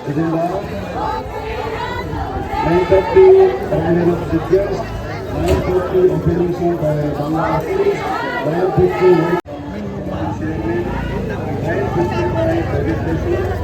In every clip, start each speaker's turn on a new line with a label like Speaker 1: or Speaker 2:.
Speaker 1: agenda. 9:30 arrival of the guest. 9:30 operation by Bangla Artists. 9:50 sharing. 9:50 by registration.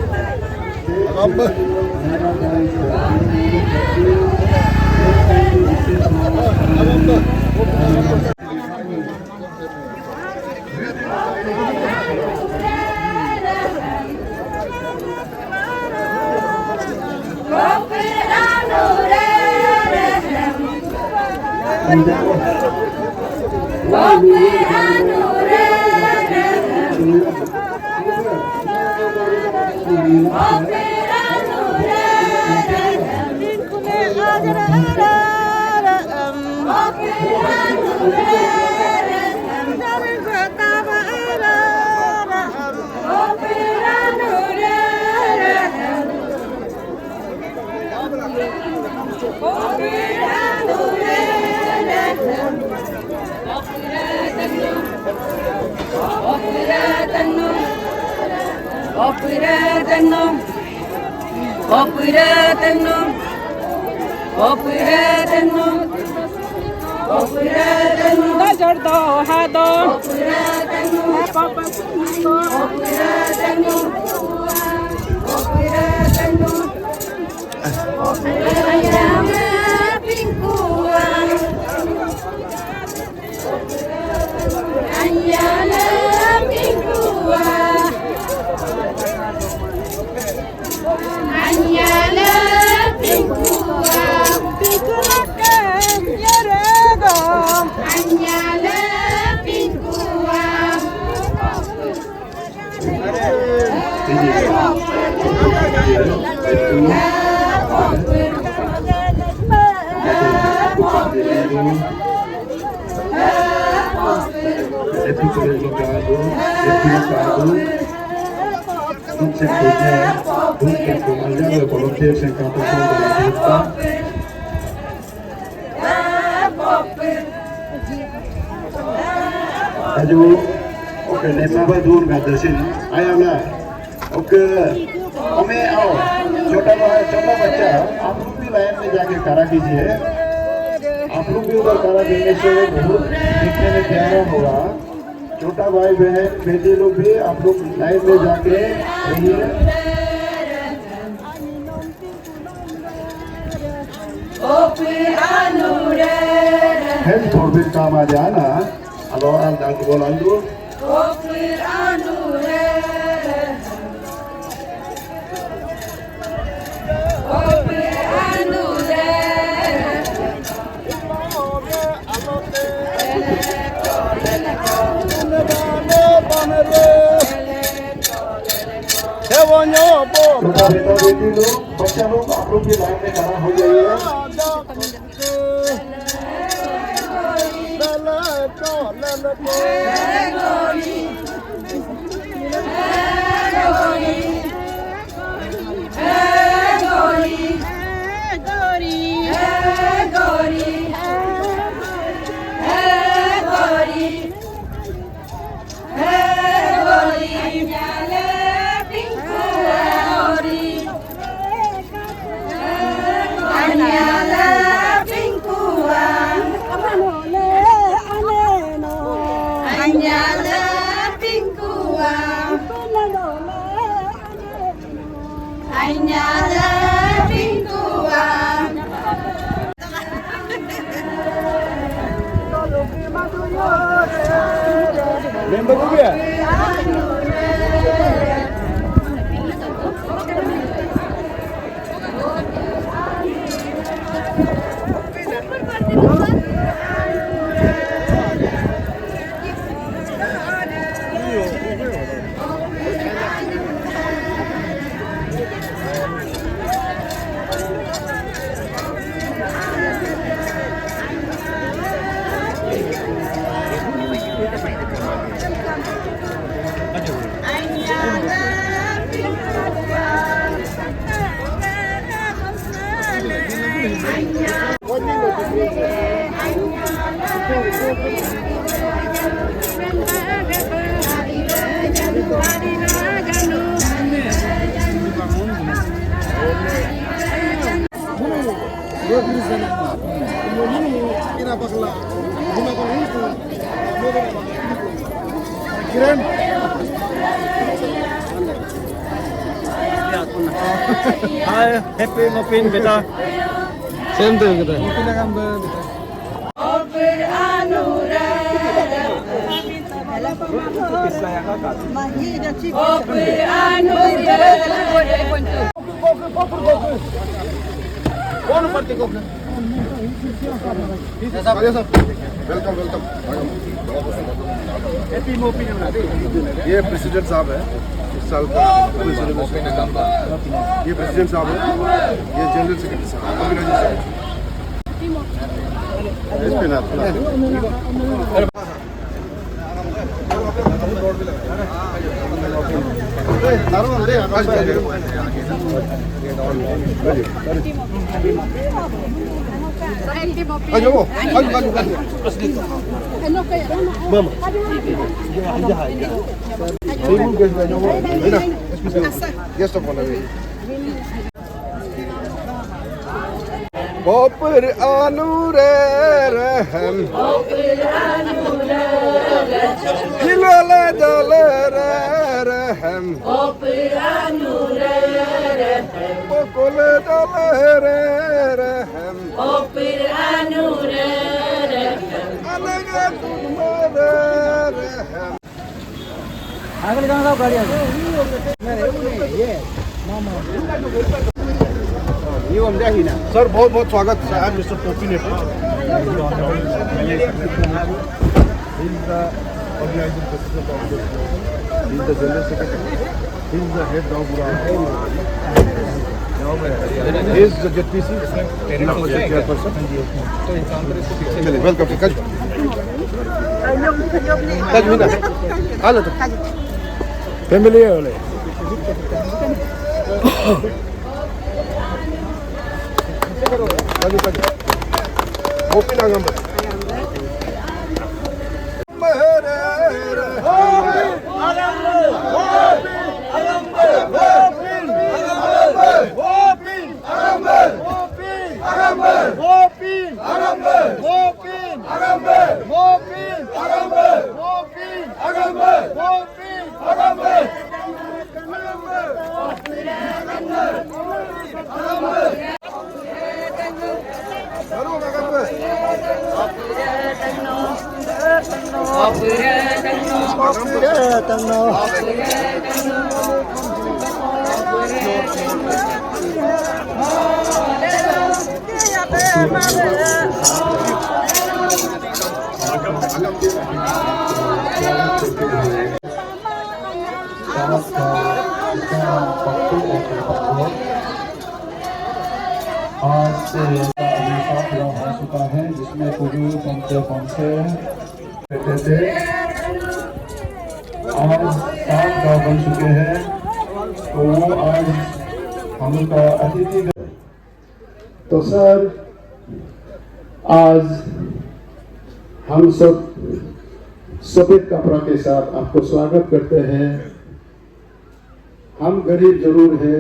Speaker 1: Volunteers and compensation de la fiesta. Aju, oke, nesabah dun gadasin. Ayam lah. Okay हमें आओ छोटा बच्चा आप लोग भी line में जाके खड़ा कीजिए आप लोग भी उधर खड़ा देने से बहुत दिखने में प्यारा होगा छोटा भाई बहन बेटे लोग भी आप लोग लाइन में जाके रहिए हेल्थ फॉरबिट काम आ जाना हेलो आप बोलांदो छोटा बेटा बेटी लोग बच्चा लोग आप लोग की लाइन में खड़ा हो जाइए Member tu ya?
Speaker 2: Kiran. Hi, happy Mopin beta. Same to kita. Mopin agam beta.
Speaker 3: Welcome happy Mopin ये प्रेसिडेंट साहब है इस साल का ये प्रेसिडेंट साहब है ये जनरल सेक्रेटरी साहब इस पे ना Bopur anure rehem Hilale dale rehem Bopur anure rehem Bokole dale rehem Bopur anure rehem Alaga tumare rehem
Speaker 2: आगे कहाँ साहब गाड़ी आ गई ये मामा
Speaker 3: सर बहुत बहुत स्वागत है आज मिस्टर पोपिनेट वेलकम
Speaker 2: फैमिली है वाले
Speaker 3: Mopin agam
Speaker 1: आज से अभिषेक हो चुका है जिसमें पूरी पहुंचे बैठे थे आज 7 गाँव बन चुके हैं तो वो आज हम उनका अतिथि तो सर आज हम सब सफेद कपड़ा के साथ आपको स्वागत करते हैं। हम गरीब जरूर है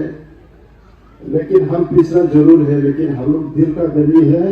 Speaker 1: लेकिन हम पिछड़ा जरूर है लेकिन हम लोग दिल का धनी है।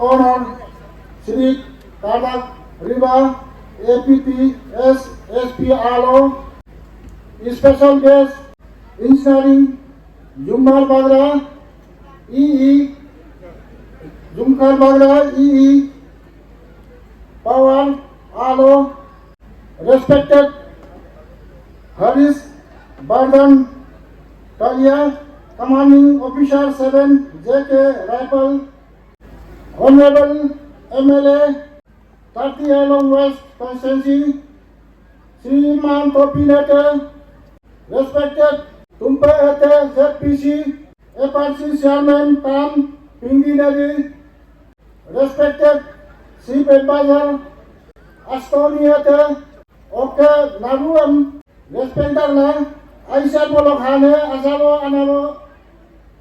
Speaker 4: Honor Sri Kadak Riba APT SPRO, Special Guest Engineering Jumar Bagra EE, Jumkar Bagra EE, Power Alo, respected Haris Bardan Talia, Commanding Officer 7 JK Rifle, Honorable MLA 30 Along West Constituency, Sriman Topinete, respected Tumpe Ete ZPC, FRC Chairman Tam Pingineri, respected Chief Advisor Astoniate, Oke Naruam, respected Aisyah Bolokhane, Asabo Anabo,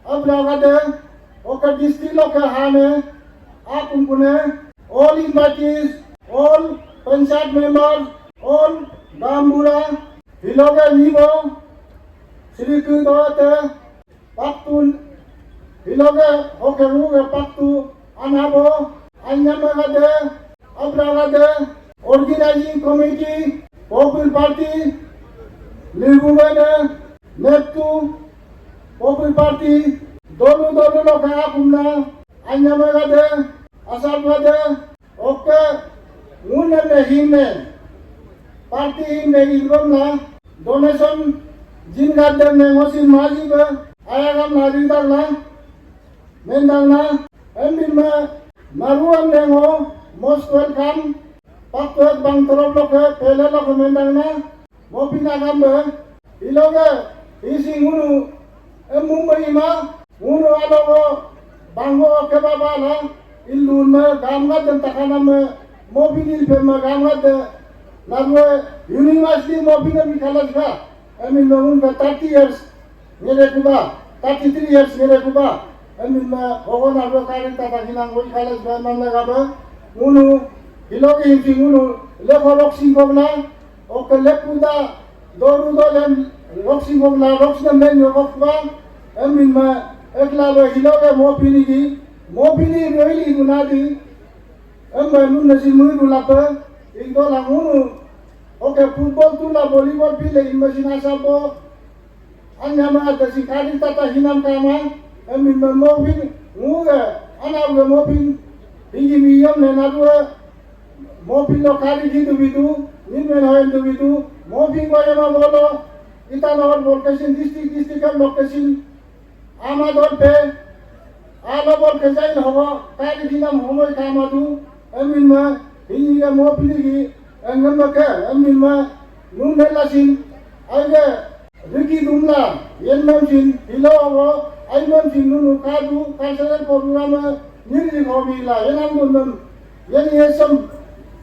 Speaker 4: Abragade, Oke District Hane, Akumpune, all invitees, all Panchayat members, all Gambura, Hiloge Nibo, Sri Kudote, Paktun, Hiloge, Oke Ruge Paktu, Anabo, Anyamagade, Abragade, Organizing Committee, Popular Party, Libuvene, Neptu, Popular Party, Dolu Loka Apumna, Anyamagade, Asabade, Oke, Unene Hime, Party Hime Ilgomna, Donation, Jingadem Nemosin Majiba, Ayagam Nadindala, Mendana, Emilma, Naruam Nemo, most welcome, Pakwet Bangtorop Loke, Pele Loke Mendana, Mopina Gambe, Iloge, Isingunu, Mumbaima, Unu Alogo, Bango Kebabala, Iluna, Gamgat and Takaname, Mobili Pema Gamgat, Nagwe, University Mobina Mikalaska, I mean, 30 years, Nerekuba, 33 years, Nerekuba, I mean, Ogona Rokari Tatakinan, Wikalas, Managaba, Unu, Hilogi, Unu, Lephoroxi Gogna, Okalepuda, Dorudo, Roxy Gogna, Roxam Menu Hokba, I mean, Eklava, Hiloga, Mopinigi, Mopini, really, Gunadi, and my Munasimu Lapa, Indola Munu. Okay, football tu la volleyball pilih imagine asabo, anyama ada si kali tata hinam kama, emin memobin, muda, anak memobin, tinggi miyam nenadua, mobil lo kali gitu gitu, ni menhoen tu gitu, mobil kau yang bolo, kita nawar location district kan location, amador pe, ala bol kejain hawa, kali hinam homoi kama tu, emin ma, ini ya mobil ni. Enggan maka, amin ma, nunde lasin, aja, Ricky Dumla, yen mamsin, hilawa, ay mamsin nunu kadu, kasaran programa, niri homila, yen amdunam, yen yesam,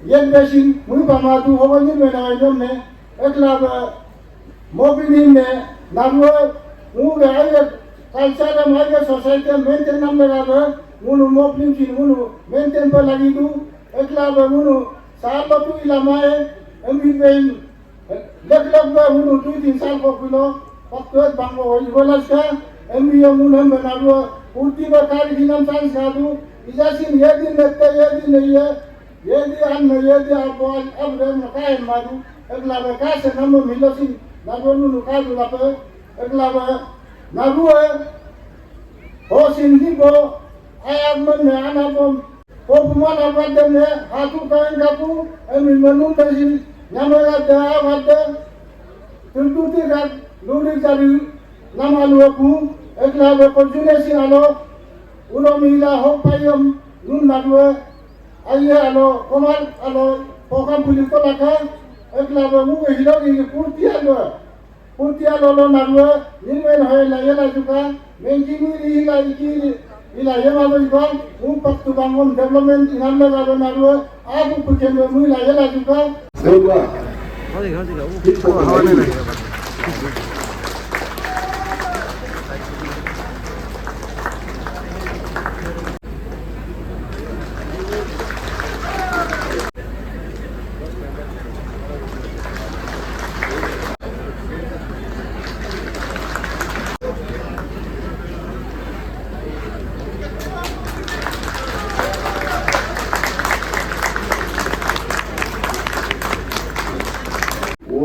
Speaker 4: yen besin, muiba madu, hawa nirmena ayamne, eklaba, mobinin ne, narwa, muga aja, kalsara maja society maintain namlega, munu mobinin sin munu maintain pa lagi tu, eklaba munu साल तो इलामाए अमीर Ben लगभग उन्होंने 2-3 साल को kilo पक्के बांगो इवलास का अमीर उन्होंने बना हुआ पूर्ति बकार जिन्हें सांस खादू इजाज़िन ये दिन लगता ये दिन नहीं है ये दिन अन ये दिन आपको अब रेम नकाए मारू अगला बकार से नम्बर मिलोसिन नागोनु नुका दुला पे अगला बा नागु है हो सिंधी को आयाम में आना को Popuman abadem ne hatu kain kapu emin manu tasin nyamaga da abadem tuntuti kat luri kari nama luaku ekla beperjunesi alo ulo mila hopayam nun nadwe ayah alo komar alo pokam pulik tolaka ekla bemu hilogi purti alo lo nadwe nilmen hoy la yela juga menjini ila ila yema lo ikon umpak tu bangun development inamna gado narwa aku pukembe mu ila yela juga
Speaker 1: Sewa.
Speaker 2: 하와 नहीं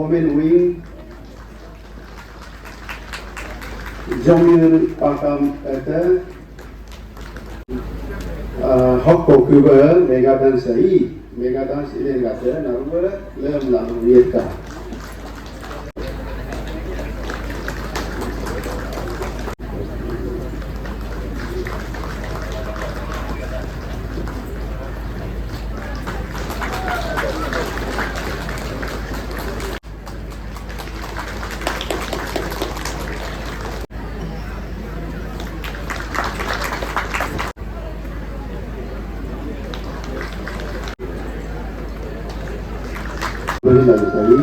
Speaker 1: Women Wing, Jamil Pakam Ete, Hokko Kuba, Megadan Sai, Megadan Silen Gata, Narua, Lem Lamu Yeka. Beri lalu sekali.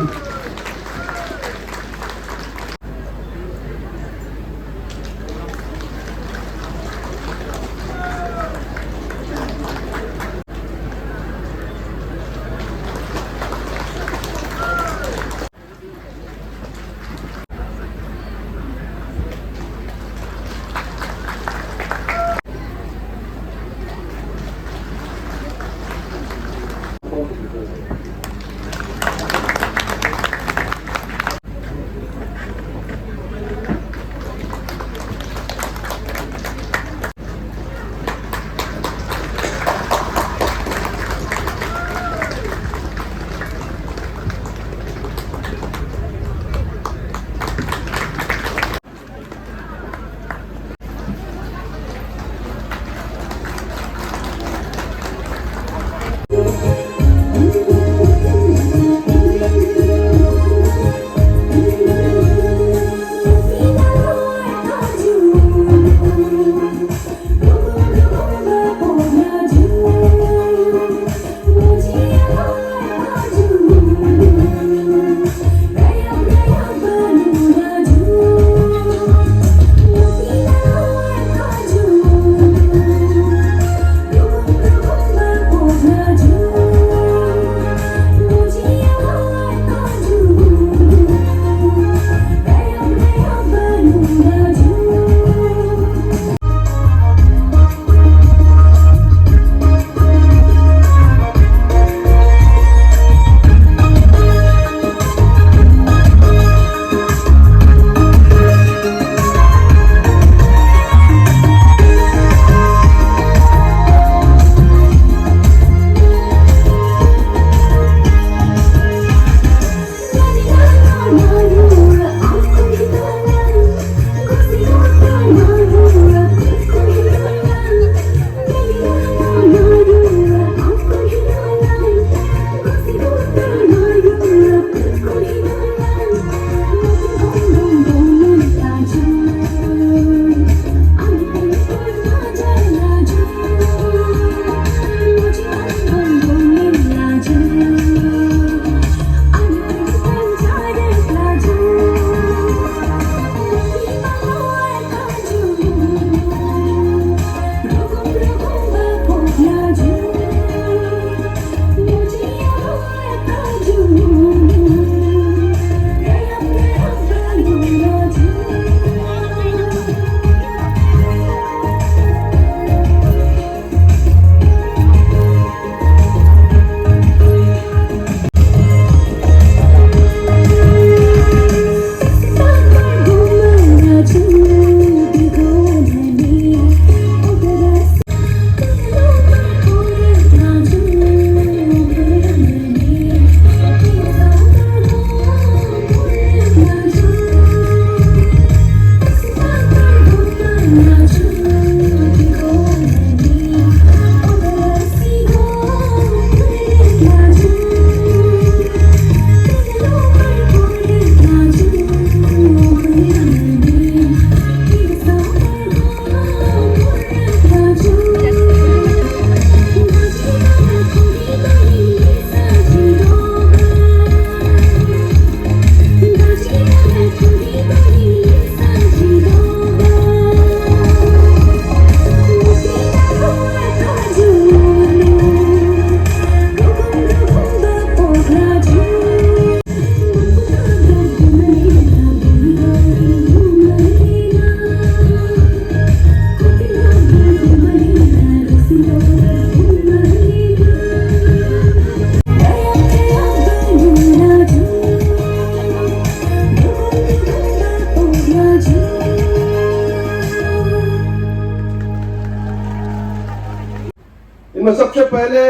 Speaker 3: पहले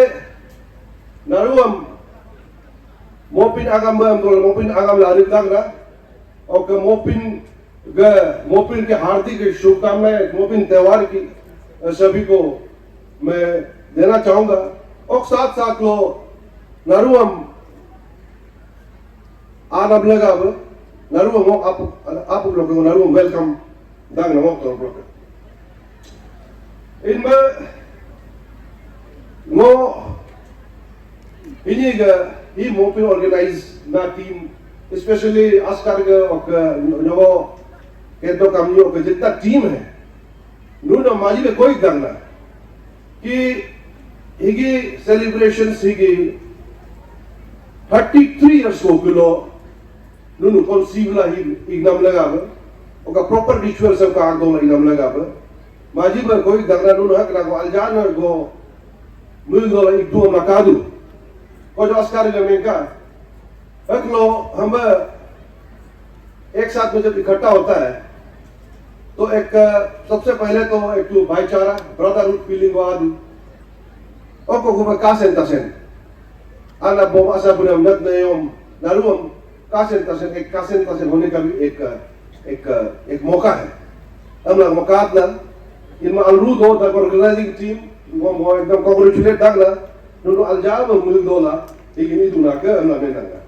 Speaker 3: नारुम मोपिन आगम लारिक दागना और मोपिन के हार्दिक शुभकामनाएं मोपिन त्योहार की सभी को मैं देना चाहूंगा। और साथ साथ लो नारुम आनब लगा नारुम आप लोगों को नारुम वेलकम दागना मोक इनमें ngo ini ga ही मोपिन ऑर्गेनाइज ना टीम स्पेशली आस्कार के नो के तो कमियों के जितना टीम है नो माजी में कोई दंगना कि हिगी सेलिब्रेशंस हिगी 33 इयर्स को किलो नो कॉन्सीवला ही इग्नाम लगा बे ओका प्रॉपर रिचुअल सब का आगो इग्नाम लगा बे माजी में कोई दंगना नो हक ना को अलजान को मुझे एक दो मकादू और जो आस्कार में का लो हम एक साथ में जब इकट्ठा होता है तो एक सबसे पहले तो एक तो भाईचारा ब्रदरहुड फीलिंग वाद और को कासें तसें आना बोम आशा बुने नत नयम नारुम कासें तसें होने का भी एक मौका है हम लोग मौकात ना इनमें अलरूद हो द ऑर्गेनाइजिंग टीम वो एकदम कांग्रेचुलेट दागला नो अलजार में मुझे दोला लेकिन ये दुना के हम नहीं नंगा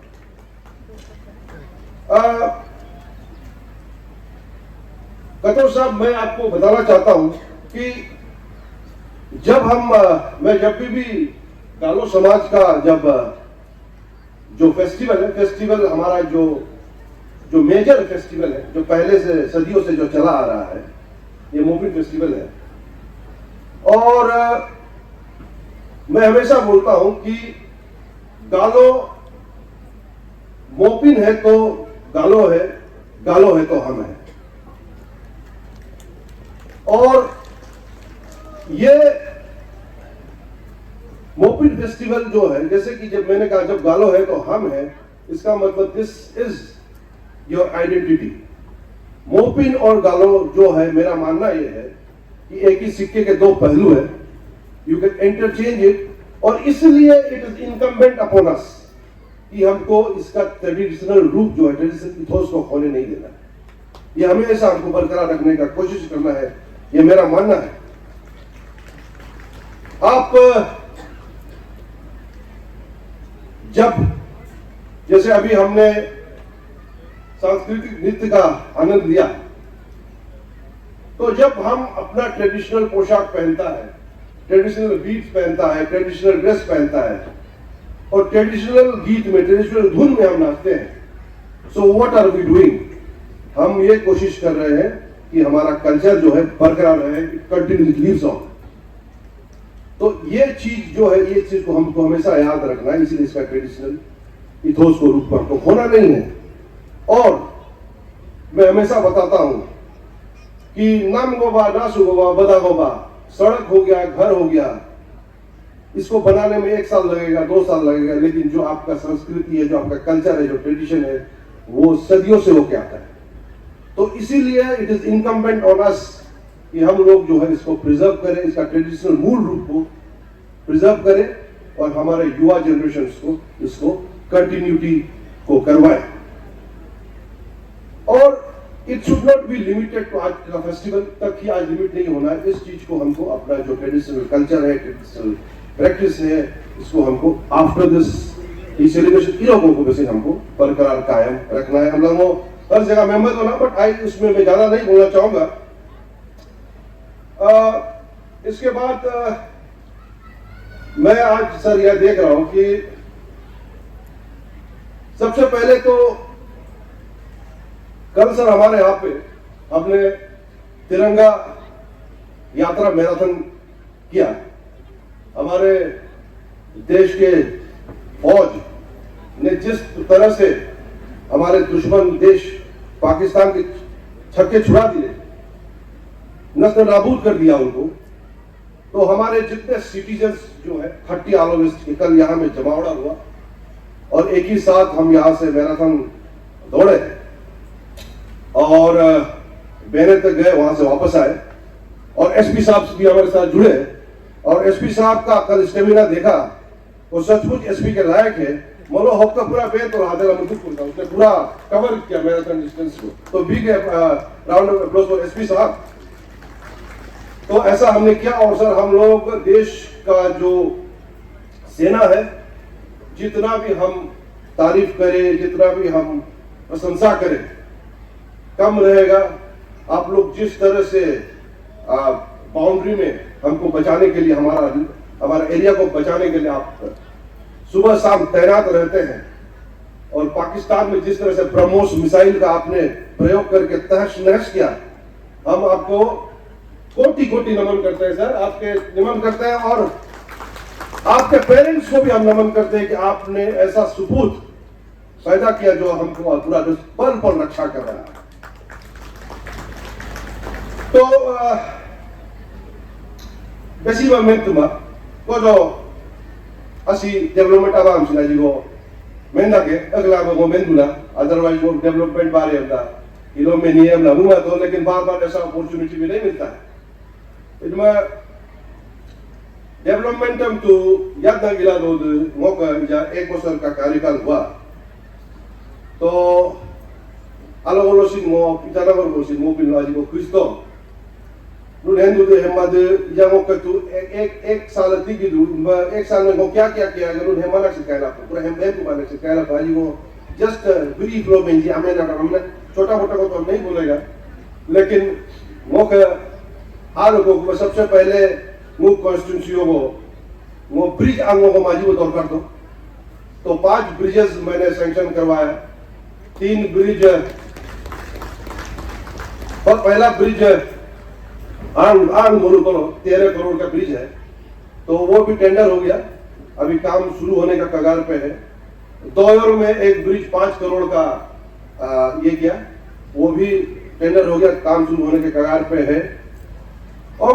Speaker 3: कतौर साहब मैं आपको बताना चाहता हूं कि मैं जब भी गालो समाज का जब जो फेस्टिवल हमारा जो मेजर फेस्टिवल है जो पहले से सदियों से जो चला आ रहा है ये मोपिन फेस्टिवल है और मैं हमेशा बोलता हूं कि गालो मोपिन है तो गालो है तो हम है। और ये मोपिन फेस्टिवल जो है जैसे कि जब मैंने कहा जब गालो है तो हम है इसका मतलब this is your identity. Mopin और गालो जो है मेरा मानना यह है कि एक ही सिक्के के दो पहलू है। यू कैन इंटरचेंज इट और इसलिए it is incumbent upon us कि हमको इसका ट्रेडिशनल रूप जो है ट्रेडिशनल इथोस को खोने नहीं देना है। ये हमेशा हमको बरकरार रखने का कोशिश करना है, ये मेरा मानना है। आप जब जैसे अभी हमने सांस्कृतिक नृत्य का आनंद लिया तो जब हम अपना ट्रेडिशनल पोशाक पहनता है, ट्रेडिशनल बीट्स पहनता है, ट्रेडिशनल ड्रेस पहनता है और ट्रेडिशनल गीत में ट्रेडिशनल धुन में हम नाचते हैं, so what are we doing? हम ये कोशिश कर रहे हैं कि हमारा कल्चर जो है बरकरार रहे, इट कंटिन्यूअसली लिव्स ऑन। तो ये चीज जो है ये चीज को हमको हमेशा याद रखना है, इसलिए इसका ट्रेडिशनल इथोस को रूप को खोना नहीं है। और मैं हमेशा बताता हूं कि नाम गोबा नासु गोबा बदा गोबा, सड़क हो गया, घर हो गया, इसको बनाने में 1 साल लगेगा, 2 साल लगेगा, लेकिन जो आपका संस्कृति है, जो आपका कल्चर है, जो ट्रेडिशन है, वो सदियों से होके आता है। तो इसीलिए it is incumbent on us कि हम लोग जो है इसको प्रिजर्व करें, इसका ट्रेडिशनल मूल रूप को प्रिजर्व करें और हमारे युवा जनरेशन को इसको कंटिन्यूटी को करवाएं। और it should not be limited to आज का फेस्टिवल तक ही आज लिमिट नहीं होना है। इस चीज को हमको अपना जो ट्रेडिशनल कल्चर है, ट्रेडिशनल प्रैक्टिस है, इसको हमको आफ्टर दिस सेलिब्रेशन इन लोगों को वैसे हमको बरकरार कायम रखना है। हम लोगों हर जगह मेंबर होना, बट आई उसमें मैं ज्यादा नहीं बोलना चाहूंगा। इसके बाद मैं आज सर यह देख रहा हूं कि सबसे पहले तो कल सर हमारे यहाँ पे हमने तिरंगा यात्रा मैराथन किया। हमारे देश के फौज ने जिस तरह से हमारे दुश्मन देश पाकिस्तान के छक्के छुड़ा दिए, नस्ल नाबूद कर दिया उनको, तो हमारे जितने सिटीजन्स जो है 30 ऑल ओवर वेस्ट के कल यहाँ में जमावड़ा हुआ और एक ही साथ हम यहाँ से मैराथन दौड़े और बेरे तक गए, वहां से वापस आए और एसपी साहब भी हमारे साथ जुड़े और एसपी साहब का कल स्टेमिना देखा, वो सचमुच एसपी के लायक है। मोलो हॉक का पूरा पेट और हाथ उसने पूरा कवर किया मैराथन डिस्टेंस को। तो big round of applause for SP साहब। तो ऐसा हमने किया। और सर हम लोग देश का जो सेना है, जितना भी हम तारीफ करें, जितना भी हम प्रशंसा करें, कम रहेगा। आप लोग जिस तरह से बाउंड्री में हमको बचाने के लिए, हमारा एरिया को बचाने के लिए आप सुबह शाम तैनात रहते हैं, और पाकिस्तान में जिस तरह से ब्रह्मोस मिसाइल का आपने प्रयोग करके तहस नहस किया, हम आपको कोटि कोटि नमन करते हैं सर। आपके नमन करते हैं, और आपके पेरेंट्स को भी हम नमन करते हैं कि आपने ऐसा सुपूत पैदा किया जो हमको पूरा पल पल रक्षा कर रहा है। तो बेसी में तुम को जो असी डेवलपमेंट अब हम सिना जी को मेंदा के अगला वो मेंदुला, अदरवाइज वो डेवलपमेंट बारे होता इलो में नियम लागू है। तो लेकिन बार बार ऐसा अपॉर्चुनिटी भी नहीं मिलता है। इसमें डेवलपमेंट हम तो याद ना गिला दो मौका या एक बছर का कार्यकाल हुआ, तो अलग-अलग मो पिताना मो पिलाजी को क्रिस्तो हिंदू हेमद यांगो कतु एक साल तीगी दू एक साल में वो क्या क्या किया गरुन हेमाना से कहला पूरा हेम हेम माने से कहला भाई वो जस्ट ब्रीफ लो में जी हमने छोटा मोटा को तो नहीं बोलेगा, लेकिन वो हाल को सबसे पहले वो कॉन्स्टिट्यूंसी को वो ब्रिज आंगों को माजी को दौर कर दो। तो 5 ब्रिजेस मैंने सैंक्शन करवाया। 3 ब्रिज, और पहला ब्रिज बोलू करो 13 करोड़ का ब्रिज है, तो वो भी टेंडर हो गया, अभी काम शुरू होने का कगार पे है। दोयर में एक ब्रिज 5 करोड़ का ये किया, वो भी टेंडर हो गया, काम शुरू होने के कगार पे है। और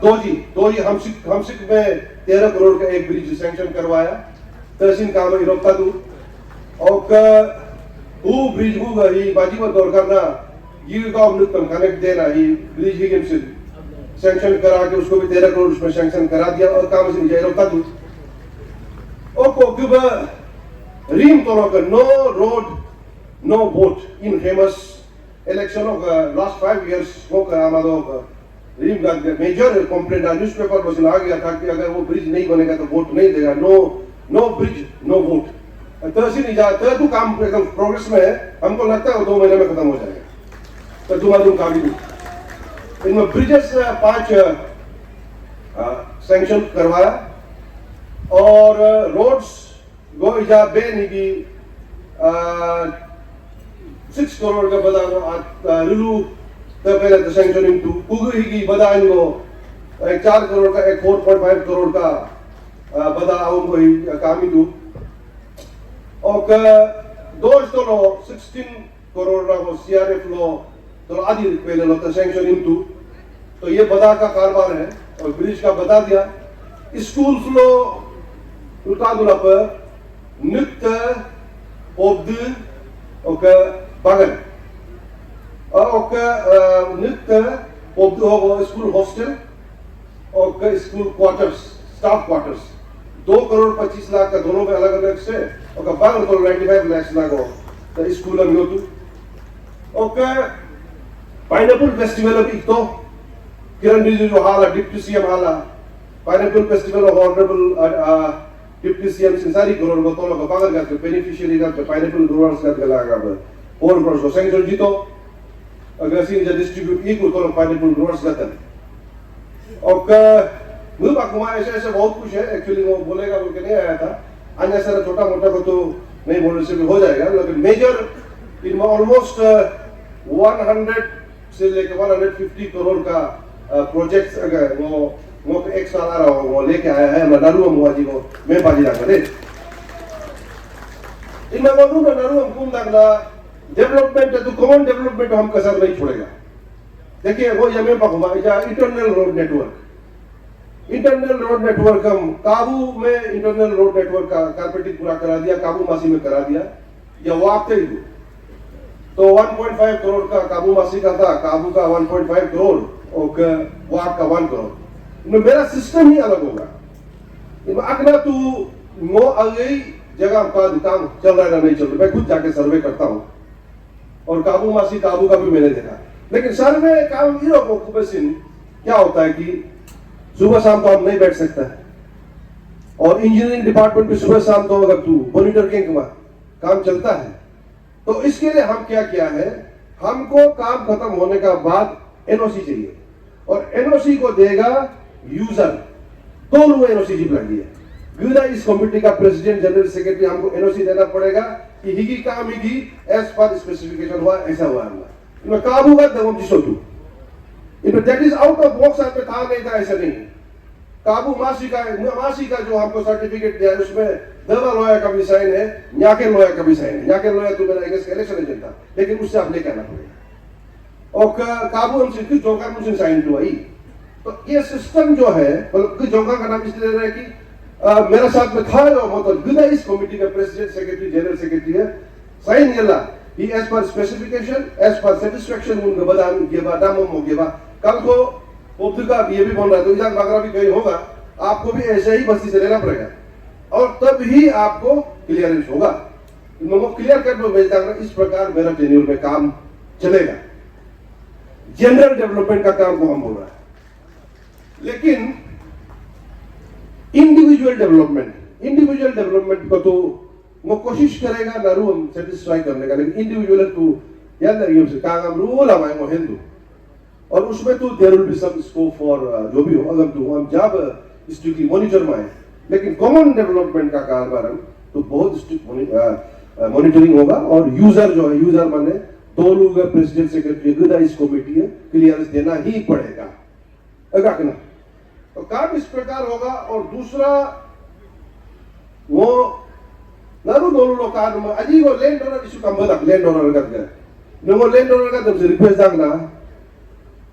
Speaker 3: दोजी हमसिक में 13 करोड़ का एक ब्रिज सैंक्शन करवाया। तहसील काम इरोक्ता दू और वो ब्रिज वो ही बाजी में दौर करना ये गांव निकम कनेक्ट देना ही ब्रिज ही गेम से सैंक्शन करा के उसको भी 13 करोड़ उसमें सैंक्शन करा दिया, और काम से नहीं इरोक्ता दू और को रीम तो no road no vote in famous election of last 5 years वो हमारा रीम का मेजर कंप्लेंट न्यूज़पेपर पर सुना गया था कि अगर वो ब्रिज नहीं बनेगा तो वोट नहीं देगा। No bridge no vote. तहसील इजाजत तो काम एकदम प्रोग्रेस में है, हमको लगता है वो 2 महीने में खत्म हो जाएगा। तो तुम्हारा काम भी इनमें ब्रिजेस 5 सैंक्शन करवाया, और रोड्स गो इजा बेन की 6 करोड़ का बदा रिलू तो पहले तो सैंक्शनिंग टू कुगु की बदा इनको 4 करोड़ का 4.5 करोड़ का बदा उनको ही कामी टू, और दोस्तों लो 16 करोड़ का वो सीआरएफ लो तो आदि पहले लो तो सैंक्शनिंग टू। तो ये बदा का कारोबार है, और ब्रिज का बता दिया। स्कूल लो उल्टा दुला पर नृत्य ओब्द और बागन और नृत्य ओब्द हो स्कूल हॉस्टल और school quarters staff quarters 2 crore 25 lakh का दोनों में अलग अलग से, और बागन को 95 लाख लागो तो स्कूल में होतु। और पाइनएप्पल फेस्टिवल अभी तो किरण रिजिजू हाला डिप्टी सीएम हाला pineapple festival of honourable deputy CM सिंसारी करोड़ को तो लोग बागन का बेनिफिशियरी का पाइनएप्पल ग्रोवर्स का लगा और प्रोसेस सैंक्शन जी तो अगर सी डिस्ट्रीब्यूट इक्वल तो पाइनएप्पल ग्रोवर्स का और मुझे बाकुमा ऐसे बहुत कुछ है। एक्चुअली वो बोलेगा बोल के नहीं आया था, अन्य सारा छोटा मोटा को तो नहीं बोलने से भी हो जाएगा, लेकिन मेजर इनमें ऑलमोस्ट 100 से लेकर 150 करोड़ का प्रोजेक्ट्स अगर वो एक साल आ रहा हो वो लेके आया है। मैं नारू मुआजी को मैं बाजी ना करे इनमें वो नारू हम कौन लगना डेवलपमेंट है तो कॉमन डेवलपमेंट हम कसर नहीं छोड़ेगा। देखिए वो यमे पकुमा इंटरनल रोड नेटवर्क हम काबू में इंटरनल रोड नेटवर्क का कारपेटिंग पूरा करा दिया, काबू मासी में करा दिया, या वो आपते ही तो 1.5 करोड़ का काबू मासी का था, काबू का 1.5 करोड़ और वाक का 1 करोड़। इनमें मेरा सिस्टम ही अलग होगा। इनमें अगला तू मो अगली जगह का काम चल रहा है नहीं चल रहा, मैं खुद जाके सर्वे करता हूँ और काबू मासी काबू का भी मैंने देखा। लेकिन सर्वे काम क्या होता है कि सुबह शाम तो हम नहीं बैठ सकता है, और इंजीनियरिंग डिपार्टमेंट भी सुबह शाम तो अगर तू मॉनिटर के काम चलता है, तो इसके लिए हम क्या किया है, हमको काम खत्म होने का बाद एनओसी चाहिए, और एनओसी को देगा यूजर। 2 लोग एनओसी जीप लगी है, गुदा इस कमिटी का प्रेसिडेंट जनरल सेक्रेटरी हमको एनओसी देना पड़ेगा कि हिगी काम हिगी एज पर स्पेसिफिकेशन हुआ, ऐसा हुआ हमला इनमें काबू का दम जिसो तू इनमें that is out of box आपने था नहीं था, ऐसा नहीं। काबू मासी का जो हमको सर्टिफिकेट दिया है उसमें दवा लॉयर का भी साइन है, न्याके लॉयर का भी साइन है। न्याके लॉयर तो मेरा इंग्लिश का इलेक्शन एजेंट था, लेकिन उससे आप लेके आना पड़ेगा। और काबू हमसे कुछ जोंका मुझे साइन हुआ ही। तो ये सिस्टम जो है, मतलब कुछ जोंका का नाम इसलिए ले रहा है कि मेरा साथ में था और मतलब गुदा इस कमिटी का प्रेसिडेंट सेक्रेटरी जनरल सेक्रेटरी है, साइन येला ही as per specification as per satisfaction उनके बदाम गेबा दामो मो गेबा। कल को उपका ये भी बोल रहा है तो इधर बागरा भी कहीं होगा, आपको भी ऐसे ही बस्ती से लेना पड़ेगा और तब ही आपको क्लियरेंस होगा। इनको क्लियर कर दो भेजता है। इस प्रकार मेरा टेन्योर में काम चलेगा। जनरल डेवलपमेंट का काम को हम बोल रहा है, लेकिन इंडिविजुअल डेवलपमेंट को तो वो कोशिश करेगा ना रू हम सेटिस्फाई करने का, लेकिन इंडिविजुअल तो याद नहीं है काम रूल हमारे वो हिंदू, और उसमें तो there will be some scope for जो भी हो, अगर तो हम जब स्ट्रिक्टली मॉनिटर में आए, लेकिन कॉमन डेवलपमेंट का कारभार तो बहुत स्ट्रिक्ट मॉनिटरिंग होगा। और यूजर जो है, यूजर माने 2 लोग प्रेसिडेंट सेक्रेटरी गुदा इस कमिटी है, क्लियरेंस देना ही पड़ेगा अगर ना, तो काम इस प्रकार होगा। और दूसरा वो नारू दोनों लोग काम में अजी वो लैंड ओनर इशू काम बदक लैंड ओनर करके नमो लैंड ओनर का तुमसे रिक्वेस्ट दांगना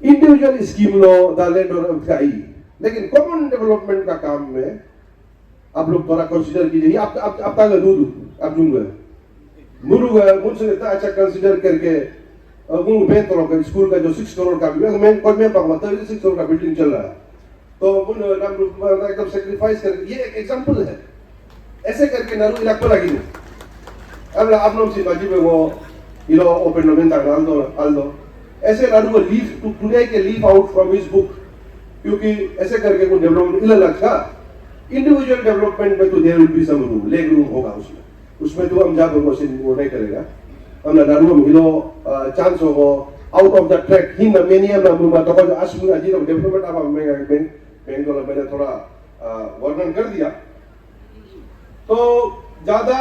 Speaker 3: इंडिविजुअल स्कीम लो द लैंड ओनर का ही, लेकिन कॉमन डेवलपमेंट का काम में आप लोग थोड़ा कंसीडर कीजिए। आप तांगा दूध आप जुंगे मुरुगा मुझसे इतना अच्छा कंसीडर करके मुंग बेन करो का स्कूल का जो 6 करोड़ का भी मैं कोई में पाऊंगा 36 करोड़ का बिल्डिंग चल रहा है, तो मुन नाम एकदम सैक्रिफाइस कर, ये एक एग्जांपल है। ऐसे करके नारू इलाको लगी नहीं। अब आप लोग सिपाजी में वो इलो ओपन नोवेन तक आल्दो ऐसे नारू को लीव टुडे के leave out from his book, क्योंकि ऐसे करके वो डेवलपमेंट इला लगा। इंडिविजुअल डेवलपमेंट में तो there will be some room, leg room होगा उसमें तो हम जाकर वो नहीं करेगा। हम नारू हम इलो चांस हो आउट ऑफ द ट्रैक ही मेनियम ना मुमा तो जो आसमु अजी डेवलपमेंट अब मैं तो मैंने थोड़ा वर्णन कर दिया, तो ज्यादा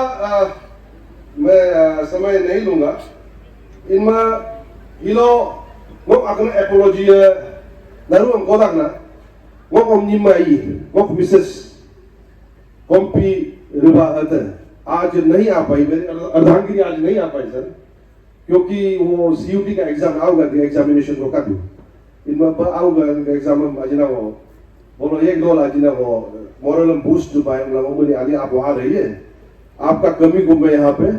Speaker 3: मैं समय नहीं लूंगा। इनमें हिलो वो अगला एपोलॉजी नारू हम कोदाकना वो हम निमाई वो मिसेस कॉम्पी रिबा आज नहीं आ पाई, मेरी अर्धांगिनी आज नहीं आ पाई सर, क्योंकि वो सीयूटी का एग्जाम आऊगा, एग्जामिनेशन रोका दू इनमें आऊगा एग्जाम में अजना वो बोलो 1-2 अजना वो मोरल बूस्ट पाए वो बोले आगे आप वहां रहिए, आपका कमी को मैं यहाँ पे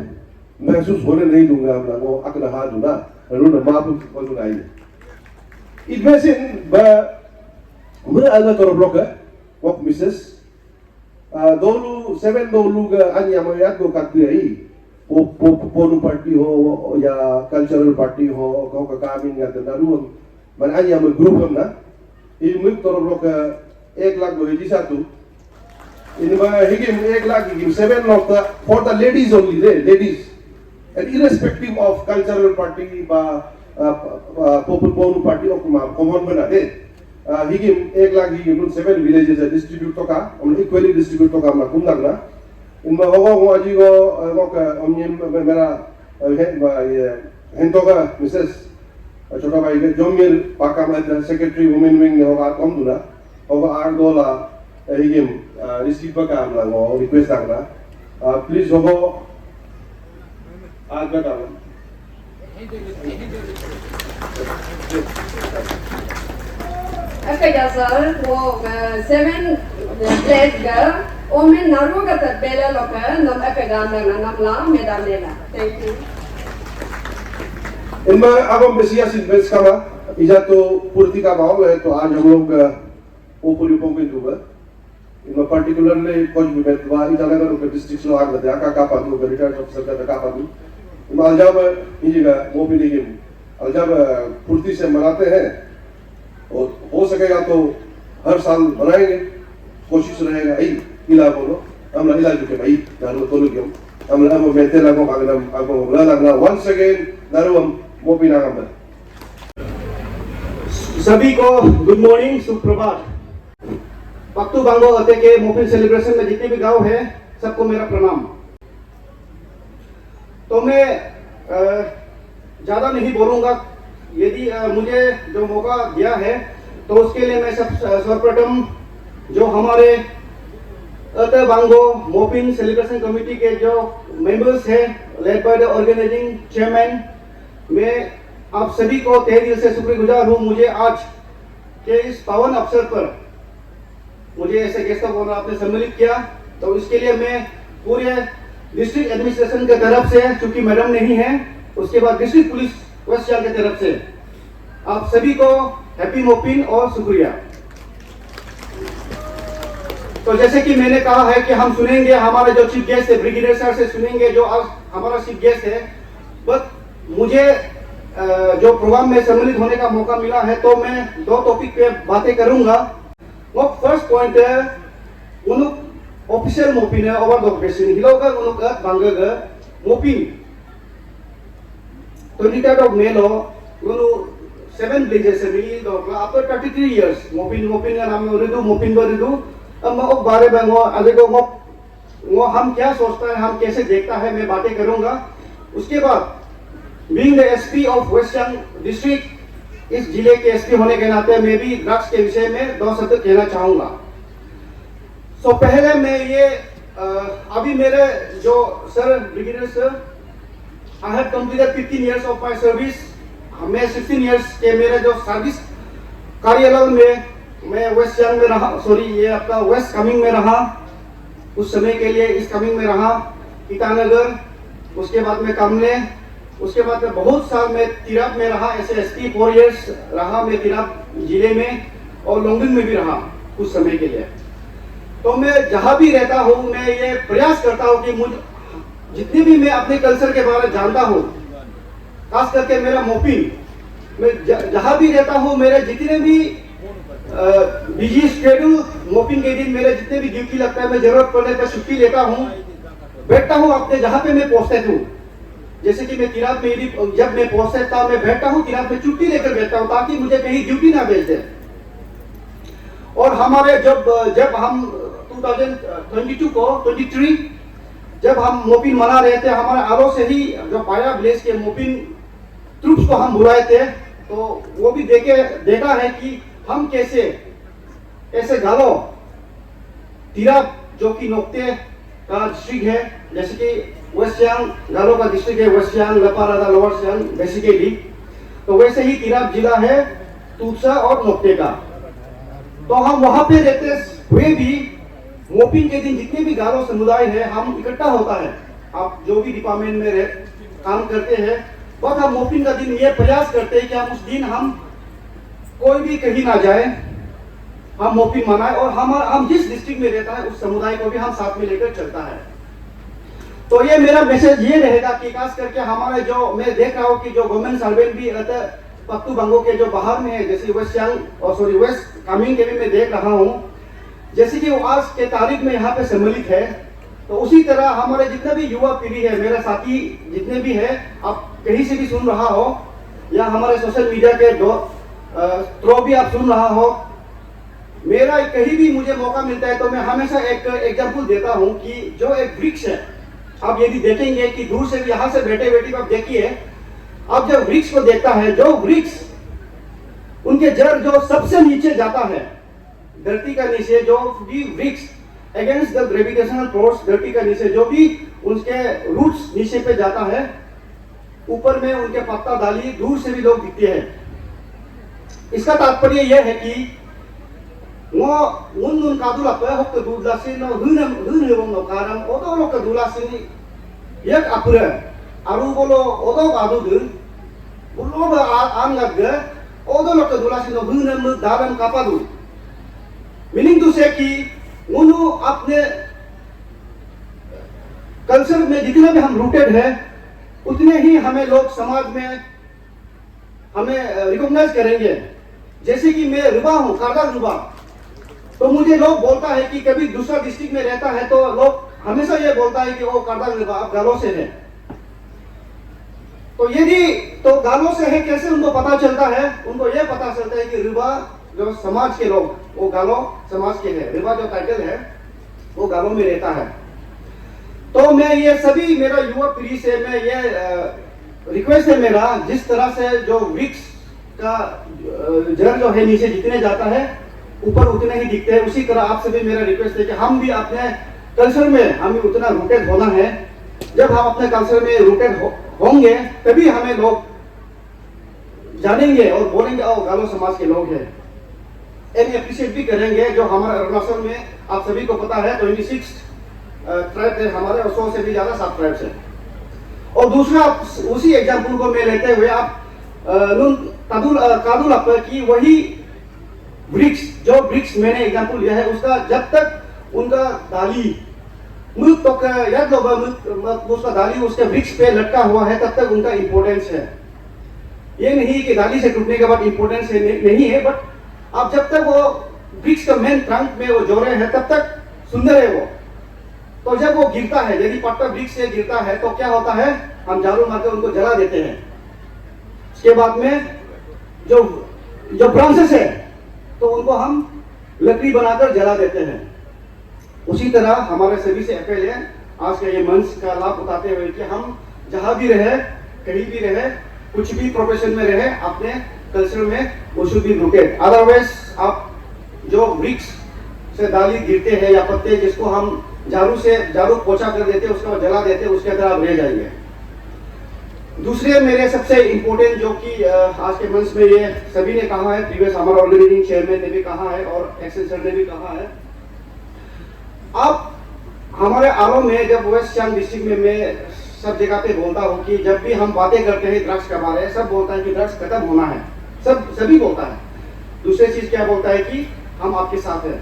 Speaker 3: महसूस होने नहीं दूंगा। हम लोग वो अकल हाथ दूंगा रूल माप बोलूंगा ये इनमें से मुझे अलग तरफ लोग है वो मिसेस 7 लोग अन्य हमारे को करती है ही पोनू पार्टी हो या कल्चरल पार्टी हो कहो का काम इन करते ना रूम मन अन्य हम ग्रुप हम ना ये मुझे तरफ लोग 1 लाख लोग जी सातु इनमें हिगिम 1 लाख हिगिम 7 लोग for the ladies only, ladies, and irrespective of cultural party बा पोनू पार्टी और कॉमन बना दे हिगिम 1 लाख हिगिम 7 villages है डिस्ट्रीब्यूट तो का हम इक्वली डिस्ट्रीब्यूट तो का हम कुम लगना इनमें होगा वो अजी को हमने मेरा हिंदू का मिसेस छोटा भाई के जोमियर पाका में सेक्रेटरी वुमेन विंग ने होगा कम दूना होगा 8-2 हिगिम रिसीव का हम लोग रिक्वेस्ट करना प्लीज होगा आज का काम
Speaker 5: Okay, sir. वो 7 plate का ओमें नारू का तबेला लोग है नम एपेगाम लगना नमला मैदान लेना। Thank you.
Speaker 3: इनमें अब हम बेसिया सिंपल्स का इजा तो पूर्ति का भाव है तो आज हम लोग ओपुरी पोंगे दूंगा इनमें पर्टिकुलरली कुछ भी बेतवा इजा लगा रुके डिस्ट्रिक्ट लो आग लगे आका का पादू के रिटायर्ड ऑफिसर का पादू इनमें अलजाब इजीगा मोबी नहीं गेम अलजाब पूर्ति से मनाते हैं और हो सकेगा तो हर साल बनाएंगे कोशिश रहेगा यही इला बोलो हम इला जुके भाई दारू तो लोग हम बेहतर लगो आगना आगो लगना once again दारू हम मोबी ना हम
Speaker 6: सभी को गुड मॉर्निंग सुप्रभात। पक्तू बांगो अते के मोपिन सेलिब्रेशन में जितने भी गांव है सबको मेरा प्रणाम। तो मैं ज्यादा नहीं बोलूंगा, यदि मुझे जो मौका दिया है तो उसके लिए मैं सर्वप्रथम जो हमारे अते बांगो मोपिन सेलिब्रेशन कमेटी के जो मेंबर्स हैं led by the organising chairman, मैं आप सभी को तहे दिल से शुक्रगुजार हूँ। मुझे आज के इस पावन अवसर पर मुझे ऐसे गेस्ट ऑफ ऑनर आपने सम्मिलित किया, तो इसके लिए मैं पूरे डिस्ट्रिक्ट एडमिनिस्ट्रेशन की तरफ से, चूंकि मैडम नहीं है, उसके बाद डिस्ट्रिक्ट पुलिस वेस्ट सियांग की तरफ से आप सभी को हैप्पी मोपिन और शुक्रिया। तो जैसे कि मैंने कहा है कि हम सुनेंगे हमारे जो चीफ गेस्ट है ब्रिगेडियर सर से सुनेंगे जो आज हमारा चीफ गेस्ट है, बट मुझे जो प्रोग्राम में सम्मिलित होने का मौका मिला है तो मैं दो टॉपिक पे बातें करूंगा। वो फर्स्ट पॉइंट है उनुक ऑफिशियल मोपिन है ओवर द ऑपरेशन हिलोगा उनुक बांगग मोपिन 23rd of May लो उनु 7 villages से मिली दो आफ्टर 33 years मोपिन का नाम रिदु मोपिन बरिदु अब मैं बारे में वो आगे को वो हम क्या सोचता है, हम कैसे देखता है, मैं बातें करूंगा। उसके बाद being the SP of West Siang district, इस जिले के एसपी होने के नाते मैं भी ड्रग्स के विषय में दो शब्द कहना चाहूंगा। सो पहले मैं ये अभी मेरे जो sir brigadier sir I have completed 15 years of my service. मैं 16 years के मेरे जो सर्विस कार्यालय में मैं वेस्ट सियांग में रहा, ये आपका वेस्ट कामिंग में रहा, उस समय के लिए इस कामिंग में रहा, ईटानगर, उसके बाद में कामले, उसके बाद में बहुत साल में तिराप में रहा, ऐसे एसपी 4 years रहा मैं तिराप जिले में और लोंगडिंग में भी रहा कुछ समय के लिए। तो मैं जहां भी रहता हूं मैं ये प्रयास करता हूं कि मुझे जितने भी मैं अपने कल्चर के बारे में जानता हूं, खास करके मेरा मोपिन, मैं जहां भी रहता हूं मेरे जितने भी बिजी शेड्यूल मोपिन के दिन मेरे जितने भी ड्यूटी लगता है मैं जरूरत पड़ने पर छुट्टी लेता हूं, बैठता हूं अपने जहां पे मैं पोस्टेड हूं। जैसे कि मैं तिराप में जब मैं पोस्टेड था मैं बैठता हूं तिराप में छुट्टी लेकर बैठता हूं ताकि मुझे कहीं ड्यूटी ना भेज दे। और हमारे जब हम 2022 को 23 जब हम मोपिन मना रहे थे, हमारे आलो से ही जो पाया विलेज के मोपिन ट्रूप्स को हम बुलाए थे, तो वो भी देखा है कि हम कैसे ऐसे गालो तिराप जो कि नोक्ते का डिस्ट्रिक्ट है, जैसे कि वेस्ट सियांग गालो का डिस्ट्रिक्ट है, West Siang, Laparada, lower Siang basically, तो वैसे ही तिराप जिला है तुसा और नोक्ते का। तो हम वहां पे रहते हुए भी मोपिन के दिन जितने भी गारो समुदाय है हम इकट्ठा होता है, आप जो भी डिपार्टमेंट में काम करते हैं, बस हम मोपिन का दिन ये प्रयास करते हैं कि हम उस दिन हम कोई भी कहीं ना जाए, हम मोपिन मनाए और हम जिस डिस्ट्रिक्ट में रहता है उस समुदाय को भी हम साथ में लेकर चलता है। तो ये मेरा मैसेज ये रहेगा कि खास करके हमारे जो मैं देख रहा हूँ कि जो गवर्नमेंट सर्वेंट भी रहते पक्तू बांगो के जो बाहर में है, जैसे वेस्ट सियांग और वेस्ट कामिंग के भी मैं देख रहा हूँ, जैसे कि वो आज के तारीख में यहाँ पे सम्मिलित है, तो उसी तरह हमारे जितना भी युवा पीढ़ी है, मेरा साथी जितने भी है, आप कहीं से भी सुन रहा हो या हमारे सोशल मीडिया के थ्रू भी आप सुन रहा हो, मेरा कहीं भी मुझे मौका मिलता है तो मैं हमेशा एक एग्जाम्पल देता हूँ कि जो एक वृक्ष है, आप यदि देखेंगे कि दूर से भी यहाँ से बैठे बैठे आप देखिए, आप जब वृक्ष को देखता है, जो वृक्ष उनके जड़ जो सबसे नीचे जाता है धरती का नीचे, जो भी वृक्ष अगेंस्ट द ग्रेविटेशनल फोर्स धरती का नीचे जो भी उनके रूट्स नीचे पे जाता है, ऊपर में उनके पत्ता डाली दूर से भी लोग दिखते हैं। इसका तात्पर्य यह है कि वो उन कादुला पे होक दूलासिन हुन कारम ओदो लोक दूलासिन एक अपुरे आरु बोलो ओदो कादुदुन Belum anggap ke, odo lo kedua sih no bunga dalam kapal. Meaning to say कि उन्होंने अपने कल्चर में जितना भी हम रूटेड है उतने ही हमें लोग समाज में हमें रिकॉग्नाइज करेंगे। जैसे कि मैं रुबा हूँ, कारदार रुबा, तो मुझे लोग बोलता है कि कभी दूसरा डिस्ट्रिक्ट में रहता है तो लोग हमेशा ये बोलता है कि वो कारदार रुबा आप गालों से है। तो यदि तो गालों से है कैसे उनको पता चलता है? उनको ये पता चलता है कि रुबा जो समाज के लोग वो गालो समाज के हैं। रुबा जो टाइटल है वो गालों में रहता है। तो मैं ये सभी मेरा युवा पीढ़ी से मैं ये रिक्वेस्ट है मेरा, जिस तरह से जो वृक्ष का जड़ जो है नीचे जितने जाता है ऊपर उतने ही दिखते हैं, उसी तरह आपसे भी मेरा रिक्वेस्ट है कि हम भी अपने कल्चर में हमें उतना रूटेड होना है। जब हम अपने कल्चर में रूटेड होंगे तभी हमें लोग जानेंगे और बोलेंगे ओ गालो समाज के लोग हैं। एंड एप्रिशिएट भी करेंगे। जो हमारा अरुणाचल में आप सभी को पता है 26 ट्राइब है हमारे, और 100 से भी ज्यादा सब ट्राइब्स है। और दूसरा उसी एग्जाम्पल को मैं लेते हुए आप कादुल अप की वही वृक्ष, जो वृक्ष मैंने एग्जाम्पल लिया है उसका जब तक उनका डाली मृत तो याद उसका डाली उसके वृक्ष पे लटका हुआ है तब तक उनका इंपॉर्टेंस है। ये नहीं कि डाली से टूटने के बाद इंपॉर्टेंस नहीं है, बट आप जब तक वो वृक्ष का मेन ट्रंक में वो जोड़े हैं तब तक सुंदर है वो। तो जब वो गिरता है, यदि पत्ता वृक्ष से गिरता है तो क्या होता है, हम झाड़ू मारकर उनको जला देते हैं। उसके बाद में जो ब्रांचेस है तो उनको हम लकड़ी बनाकर जला देते हैं। उसी तरह हमारे सभी से अपील है आज का ये मंच का लाभ उठाते हुए कि हम जहां भी रहे, कहीं भी रहे, कुछ भी प्रोफेशन में रहे, अपने कल्चर में वो शुड बी रूटेड। अदरवाइज आप जो वृक्ष से डाली गिरते हैं या पत्ते जिसको हम झाड़ू पोछा कर देते उसके बाद जला देते उसके अंदर आप रह जाएंगे। दूसरे मेरे सबसे इम्पोर्टेंट जो कि आज के मंच में ये सभी ने कहा है, प्रीवियस हमारा ऑर्गेनाइजिंग चेयरमैन ने भी कहा है और एक्सेल सर ने भी कहा है। आप हमारे आलो में जब वेस्ट सियांग डिस्ट्रिक्ट में मैं सब जगह पे बोलता हूँ कि जब भी हम बातें करते हैं ड्रग्स के बारे में, सब बोलता है कि ड्रग्स खत्म होना है, सभी बोलता है। दूसरी चीज क्या बोलता है कि हम आपके साथ हैं।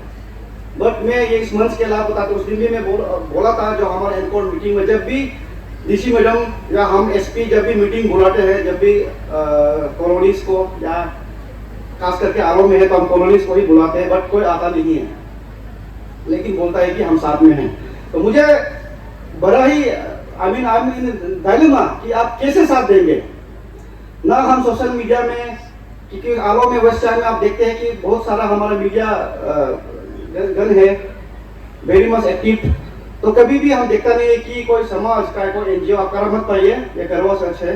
Speaker 6: बट मैं ये इस मंच के लाभ बताते उस दिन भी मैं बोला था जो हमारे एनकोर मीटिंग में, जब भी डीसी मैडम या हम एसपी जब भी मीटिंग बुलाते हैं, जब भी कॉलोनीज को या खास करके आलो में है तो हम कॉलोनीज को ही बुलाते हैं, बट कोई आता नहीं है, लेकिन बोलता है कि हम साथ में हैं। तो मुझे बड़ा ही आई मीन डायलेमा कि आप कैसे साथ देंगे ना। हम सोशल मीडिया में, क्योंकि आलो में वेस्ट सियांग में आप देखते हैं कि बहुत सारा हमारा मीडिया गन है, वेरी मच एक्टिव। तो कभी भी हम देखता नहीं है कि कोई समाज का कोई एनजीओ, आप करा मत पाइए, ये करवा सच है,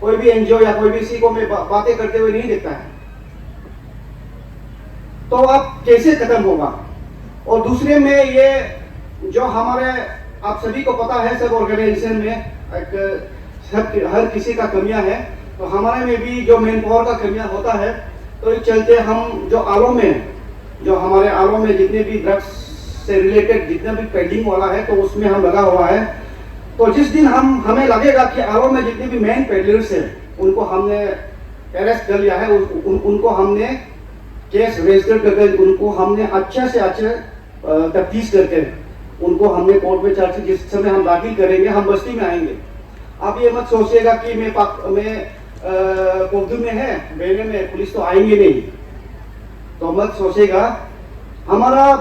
Speaker 6: कोई भी एनजीओ या कोई भी किसी को मैं बातें करते हुए नहीं देखता है। तो आप कैसे खत्म होगा। और दूसरे में ये जो हमारे आप सभी को पता है सब ऑर्गेनाइजेशन में हर किसी का कमियां है, तो हमारे में भी जो मेन पावर का कमियां होता है। तो इस चलते हम जो आलो में, जो हमारे आलो में जितने भी ड्रग्स से रिलेटेड जितना भी पेंडिंग वाला है तो उसमें हम लगा हुआ है। तो जिस दिन हमें लगेगा कि आलो में जितने भी मेन पेडलर्स है उनको हमने अरेस्ट कर लिया है, उनको हमने केस रजिस्टर करके उनको हमने अच्छे से अच्छे तफ्तीश करके उनको हमने कोर्ट में चार्ज, जिस समय हम दाखिल करेंगे हम बस्ती में आएंगे। आप ये मत सोचिएगा कि मैं कोवदू में है, बेने में पुलिस तो आएंगे नहीं, तो मत सोचिएगा। हमारा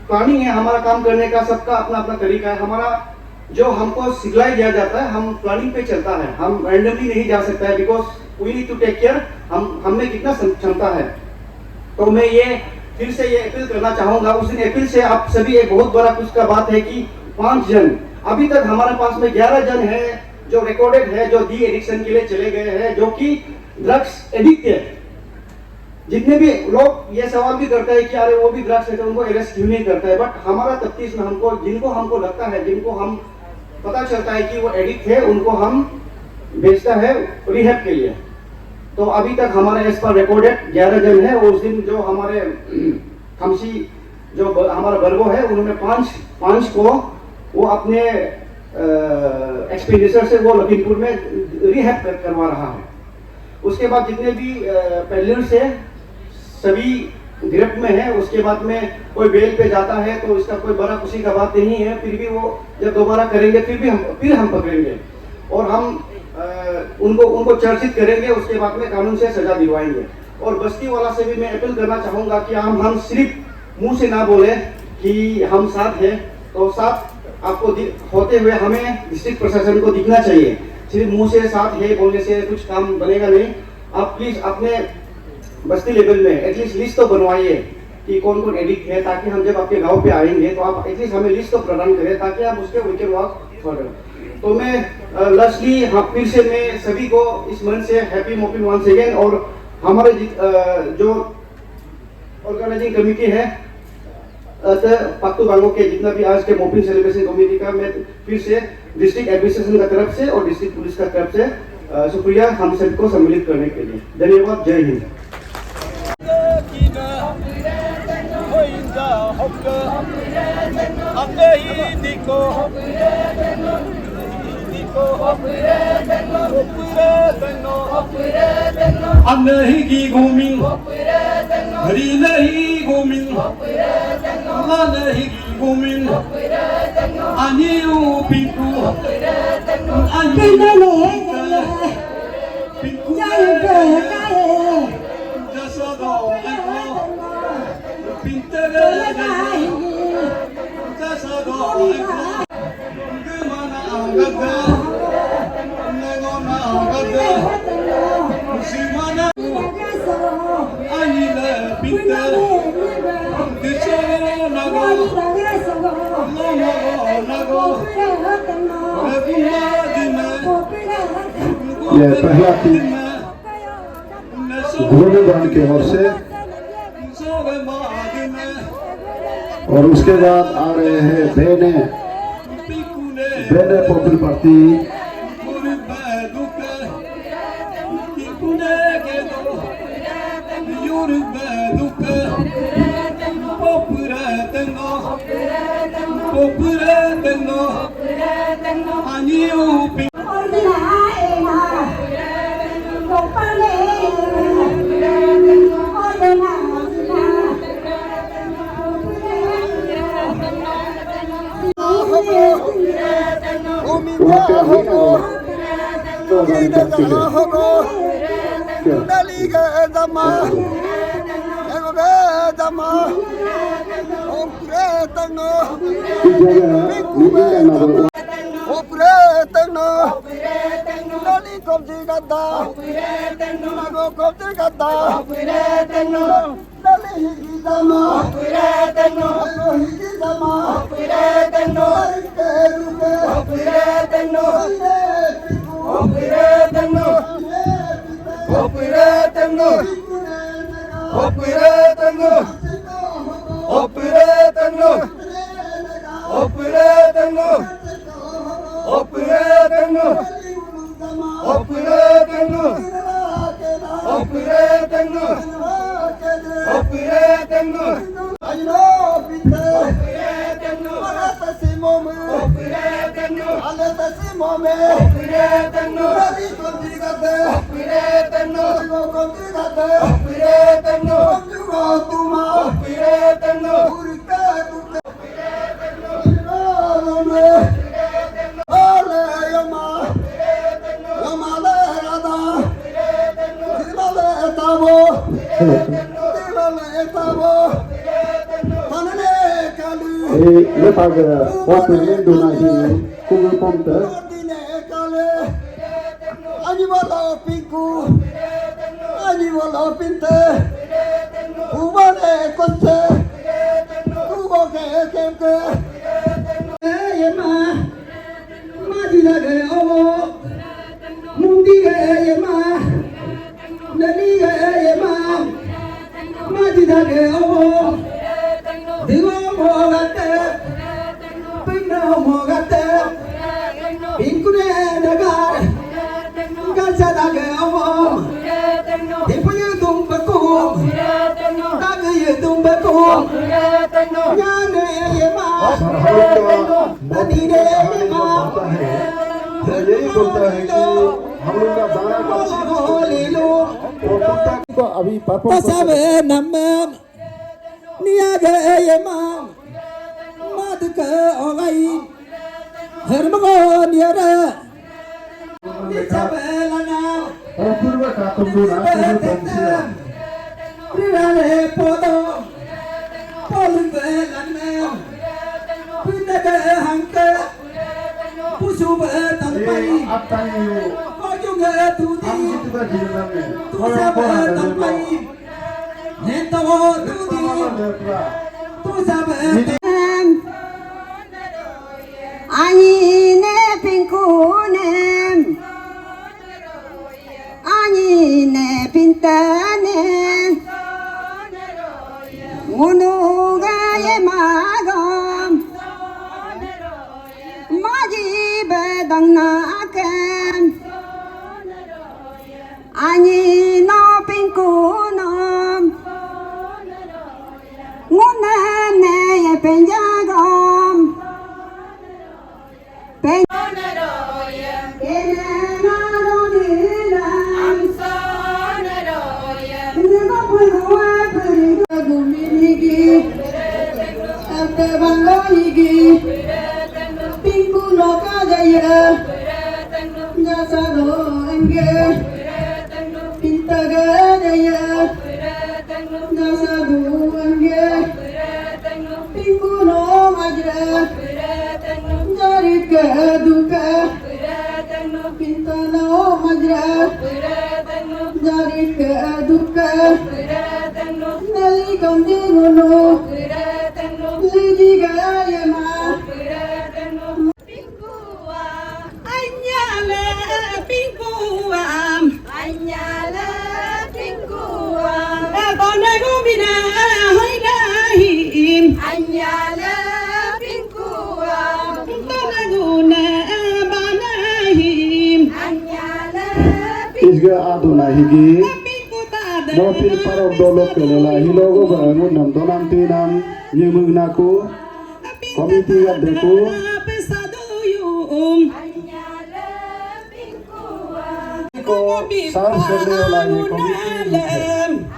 Speaker 6: प्लानिंग है, हमारा काम करने का सबका अपना अपना तरीका है। हमारा जो हमको सिखलाई दिया जाता है हम प्लानिंग पे चलता है, हम रैंडमली नहीं जा सकता है, because we need to take care हमने कितना क्षमता है। तो मैं ये फिर से ये अपील करना चाहूंगा। उस दिन अपील से आप सभी एक बहुत बड़ा कुछ का बात है कि 5 जन, अभी तक हमारे पास में 11 जन है जो रिकॉर्डेड है, जो डी एडिक्शन के लिए चले गए हैं, जो कि ड्रग्स एडिक्ट है। जितने भी लोग ये सवाल भी करते हैं कि अरे वो भी ड्रग्स है तो उनको अरेस्ट क्यों नहीं करता है, बट हमारा तफ्तीश में जिनको लगता है, जिनको हम पता चलता है कि वो एडिक्ट है, उनको हम भेजता है रिहैब के लिए। तो अभी तक हमारे एज पर रिकॉर्डेड 11 जन है। और उस दिन जो हमारे खमसी जो हमारा बर्गो है उन्होंने 5 को वो अपने एक्सपेंडिचर से वो लखीमपुर में रिहैब करवा रहा है। उसके बाद जितने भी पैलेट्स है सभी गिरफ्त में है। उसके बाद में कोई बेल पे जाता है तो इसका कोई बड़ा खुशी का बात नहीं है, फिर भी वो जब दोबारा करेंगे फिर हम पकड़ेंगे और हम उनको चर्चित करेंगे, उसके बाद में कानून से सजा दिलवाएंगे। और बस्ती वाला से भी मैं अपील करना चाहूँगा कि हम सिर्फ मुंह से ना बोले कि हम साथ हैं, तो साथ आपको होते हुए हमें डिस्ट्रिक्ट प्रशासन को दिखना चाहिए। सिर्फ मुंह से साथ है बोलने से कुछ काम बनेगा नहीं। आप प्लीज अपने बस्ती लेवल में एटलीस्ट लिस्ट तो बनवाइए कि कौन कौन एडिक्ट है, ताकि हम जब आपके गांव पे आएंगे तो आप एटलीस्ट हमें लिस्ट तो प्रदान करें ताकि हम उसके वी कैन वर्क फॉरवर्ड। तो मैं लास्टली फिर से मैं सभी को इस मन से हैप्पी मोपिन वंस अगेन। और हमारे जो ऑर्गेनाइजिंग कमेटी है पक्तू बांगो के जितना भी आज के मोपिन सेलिब्रेशन कमेटी का मैं फिर से डिस्ट्रिक्ट एडमिनिस्ट्रेशन का तरफ से और डिस्ट्रिक्ट पुलिस का तरफ से शुक्रिया हम सबको सम्मिलित करने के लिए। धन्यवाद। जय हिंद।
Speaker 2: अब नहीं की घूमी हरी नहीं घूमी नहीं की घूमी अनियू पिंकू अनियू पिंकू जसोदो पिंtere जसोदो गमना गद्दा नगोना गद्दा मुसीमाना अनिले पिंtere दिसो नगो नगो
Speaker 1: ये पहला टीम गुरुबान की ओर से और उसके बाद आ रहे हैं बेने पॉपुलर पार्टी
Speaker 4: यही बोलता है कि हम लोग का दाना
Speaker 1: तो कुत्ता को अभी perform
Speaker 2: Tasabe namem niage yemam madke ogai hermago niara Tasabe lana
Speaker 1: पूर्व का तुमना पंछिया
Speaker 2: Privale podo polve lanem Pinake hanke pusube tampai
Speaker 1: अब तक यो
Speaker 2: Kojunge
Speaker 1: हम
Speaker 2: tudi
Speaker 1: जितना जीवन में
Speaker 2: Tusabe tampai Nento tudi Tusabe
Speaker 5: 아니네 핑크네 아니네 빈따네 모노가의 마검 마지베 당나감 아니 너 핑크놈 모나네의 벤자검
Speaker 1: इसके आधुना हिगी मोफिल परब दolo केlela hilogo bangu nam donam tinam yemugnaku komiti gaddeku को सर्व करने वाला ये कमिटी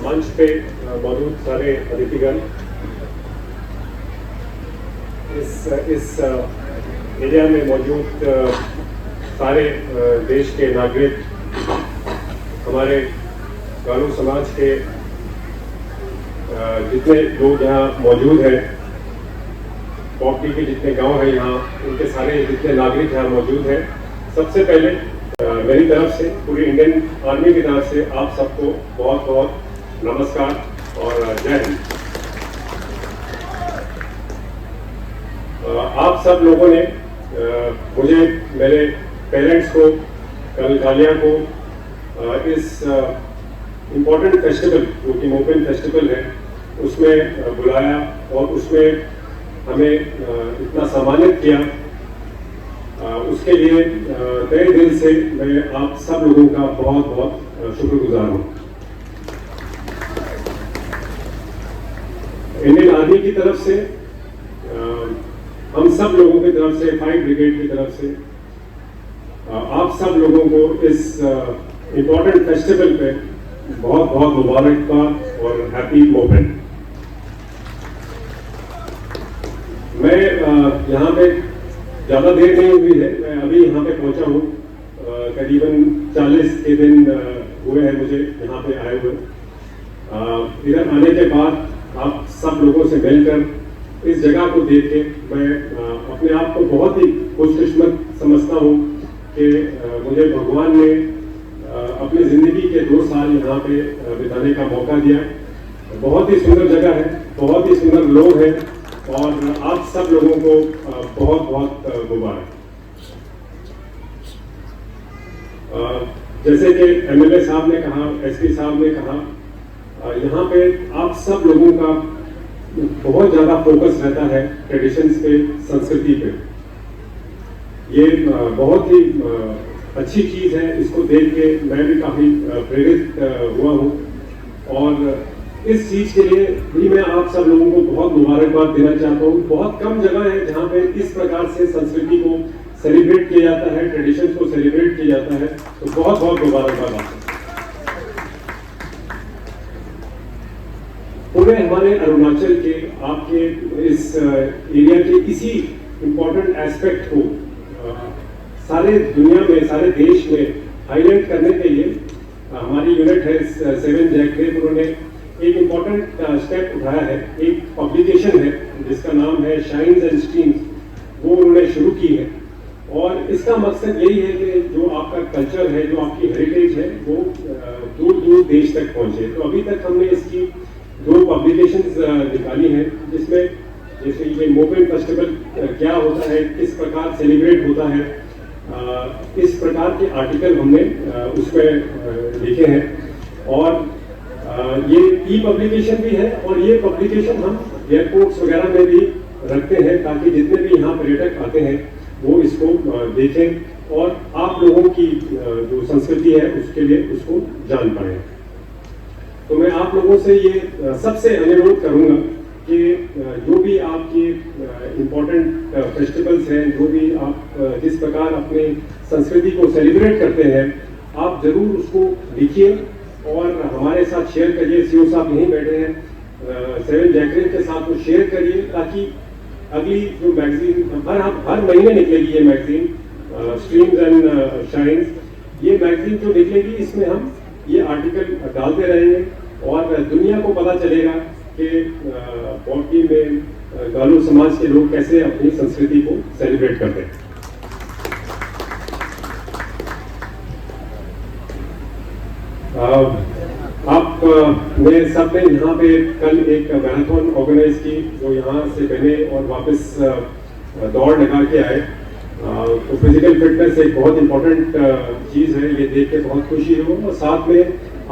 Speaker 7: मंच पे मौजूद सारे अतिथिगण इस एरिया में मौजूद सारे देश के नागरिक हमारे गारू समाज के जितने लोग यहाँ मौजूद हैं पॉपटी के जितने गांव हैं यहाँ उनके सारे जितने नागरिक यहाँ मौजूद हैं सबसे पहले मेरी तरफ से पूरी इंडियन आर्मी की तरफ से आप सबको बहुत बहुत नमस्कार और जय हिंद। आप सब लोगों ने मुझे मेरे पेरेंट्स को कल कालिया को इस इम्पोर्टेंट फेस्टिवल जो कि मोपिन फेस्टिवल है उसमें बुलाया और उसमें हमें इतना सम्मानित किया उसके लिए तहे दिल से मैं आप सब लोगों का बहुत बहुत शुक्रगुजार हूँ। इंडियन आर्मी की तरफ से हम सब लोगों की तरफ से फाइट ब्रिगेड की तरफ से आप सब लोगों को इस इम्पोर्टेंट फेस्टिवल पे बहुत बहुत मुबारकबाद और हैप्पी मोमेंट। मैं यहाँ पे ज़्यादा देर नहीं हुई है, मैं अभी यहाँ पे पहुँचा हूँ, करीबन 40 के दिन हुए हैं मुझे यहाँ पे आए हुए। इधर आने के बाद आप सब लोगों से मिलकर इस जगह को देख के मैं अपने आप को बहुत ही खुशकिस्मत समझता हूँ कि मुझे भगवान ने अपनी ज़िंदगी के 2 साल यहाँ पे बिताने का मौका दिया। बहुत ही सुंदर जगह है, बहुत ही सुंदर लोग हैं और आप सब लोगों को बहुत बहुत मुबारक। जैसे कि एमएलए साहब ने कहा, एसपी साहब ने कहा, यहाँ पे आप सब लोगों का बहुत ज़्यादा फोकस रहता है ट्रेडिशंस पे, संस्कृति पे। ये बहुत ही अच्छी चीज़ है। इसको देख के मैं भी काफ़ी प्रेरित हुआ हूँ और इस चीज़ के लिए भी मैं आप सब लोगों को बहुत मुबारकबाद देना चाहता हूँ। बहुत कम जगह है जहाँ पे इस प्रकार से संस्कृति को सेलिब्रेट किया जाता है, ट्रेडिशंस को सेलिब्रेट किया जाता है, तो बहुत बहुत मुबारकबाद आपको। पूरे हमारे अरुणाचल के, आपके इस एरिया के इसी इम्पोर्टेंट एस्पेक्ट को सारे दुनिया में, सारे देश में हाईलाइट करने के लिए हमारी यूनिट है 7 जैकरेव, उन्होंने एक इम्पोर्टेंट स्टेप उठाया है। एक पब्लिकेशन है जिसका नाम है शाइन्स एंड स्ट्रीम्स, वो उन्होंने शुरू की है और इसका मकसद यही है कि जो आपका कल्चर है, जो आपकी हेरिटेज है, वो दूर दूर देश तक पहुंचे। तो अभी तक हमने इसकी 2 पब्लिकेशंस निकाली हैं, जिसमें जैसे ये मोपेन फेस्टिवल क्या होता है, किस प्रकार सेलिब्रेट होता है, इस प्रकार के आर्टिकल हमने उसमें लिखे हैं। और ये ई पब्लिकेशन भी है और ये पब्लिकेशन हम एयरपोर्ट्स वगैरह में भी रखते हैं ताकि जितने भी यहाँ पर्यटक आते हैं वो इसको देखें और आप लोगों की जो संस्कृति है उसके लिए उसको जान पाएं। तो मैं आप लोगों से ये सबसे अनुरोध करूंगा कि जो भी आपके इम्पोर्टेंट फेस्टिवल्स हैं, जो भी आप जिस प्रकार अपने संस्कृति को सेलिब्रेट करते हैं, आप जरूर उसको लिखिए और हमारे साथ शेयर करिए। सीओ साहब यहीं बैठे हैं, 7 जैकरेव के साथ वो शेयर करिए ताकि अगली जो मैगजीन हर महीने निकलेगी, ये मैगजीन स्ट्रीम्स एंड शाइन्स, ये मैगजीन जो निकलेगी इसमें हम ये आर्टिकल डालते रहेंगे और दुनिया को पता चलेगा कि पॉटी में गालो समाज के लोग कैसे अपनी संस्कृति को सेलिब्रेट करते हैं। आप ने सब ने यहाँ पे कल एक मैराथन ऑर्गेनाइज की जो यहाँ से बने और वापस दौड़ लगा के आए। तो फिजिकल फिटनेस एक बहुत इम्पोर्टेंट चीज़ है, ये देख के बहुत खुशी हो। और साथ में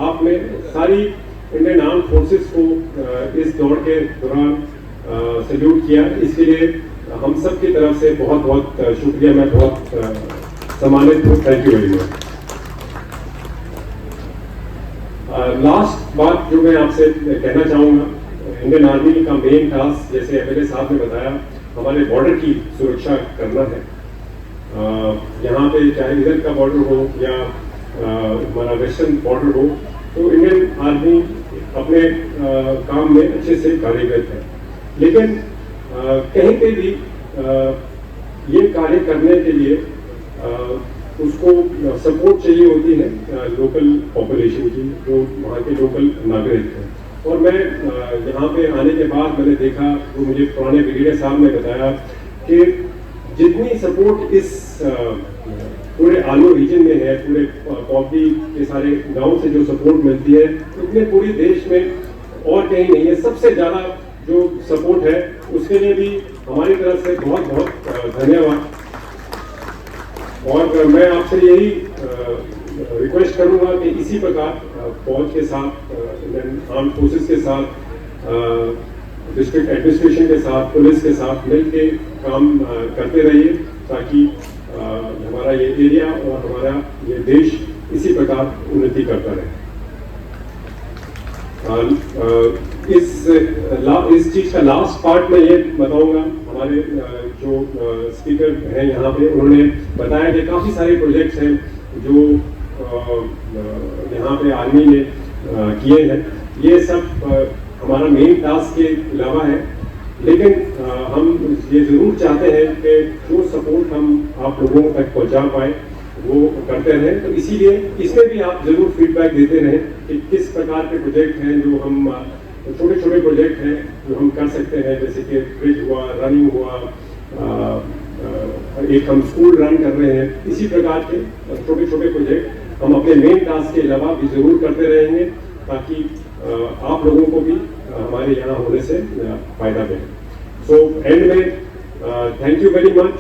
Speaker 7: आपने सारी इंडियन आर्म फोर्सेस को इस दौड़ के दौरान सैल्यूट किया, इसके लिए हम सब की तरफ से बहुत बहुत शुक्रिया। मैं बहुत सम्मानित हूँ। Thank you very much. Last बात जो मैं आपसे कहना चाहूँगा, इंडियन आर्मी का मेन टास्क, जैसे एमएलए साहब ने बताया, हमारे बॉर्डर की सुरक्षा करना है। यहाँ पे चाहे इधर का बॉर्डर हो या हमारा वेस्टर्न बॉर्डर हो, तो इंडियन आर्मी अपने काम में अच्छे से कार्यरत है। लेकिन कहीं पे भी ये कार्य करने के लिए उसको सपोर्ट चाहिए होती है लोकल पॉपुलेशन की, जो वहाँ के लोकल नागरिक हैं। और मैं यहाँ पे आने के बाद मैंने देखा, जो मुझे पुराने ब्रिगेडियर साहब ने बताया, कि जितनी सपोर्ट इस पूरे आलो रीजन में है, पूरे पॉपी के सारे गांव से जो सपोर्ट मिलती है, उतने पूरे देश में और कहीं नहीं है। सबसे ज़्यादा जो सपोर्ट है उसके लिए भी हमारी तरफ से बहुत बहुत धन्यवाद। और मैं आपसे यही रिक्वेस्ट करूंगा कि इसी प्रकार फौज के साथ, इंडियन आर्म फोर्सेस के साथ, डिस्ट्रिक्ट एडमिनिस्ट्रेशन के साथ, पुलिस के साथ मिलके काम करते रहिए ताकि हमारा ये एरिया और हमारा ये देश इसी प्रकार उन्नति करता रहे। इस चीज़ का लास्ट पार्ट में ये बताऊंगा, हमारे जो स्पीकर हैं यहाँ पे, उन्होंने बताया कि काफ़ी सारे प्रोजेक्ट्स हैं जो यहाँ पे आर्मी ने किए हैं। ये सब हमारा मेन टास्क के अलावा है, लेकिन हम ये ज़रूर चाहते हैं कि जो सपोर्ट हम आप लोगों तक पहुँचा पाए वो करते रहें। तो इसीलिए इसमें भी आप ज़रूर फीडबैक देते रहें कि किस प्रकार के प्रोजेक्ट हैं जो हम, छोटे छोटे प्रोजेक्ट हैं जो हम कर सकते हैं, जैसे कि ब्रिज हुआ, रनिंग हुआ, एक हम स्कूल रन कर रहे हैं। इसी प्रकार के छोटे छोटे प्रोजेक्ट हम अपने मेन टास्क के अलावा भी ज़रूर करते रहेंगे ताकि आप लोगों को भी हमारे यहाँ होने से फ़ायदा मिले। सो एंड में थैंक यू वेरी मच।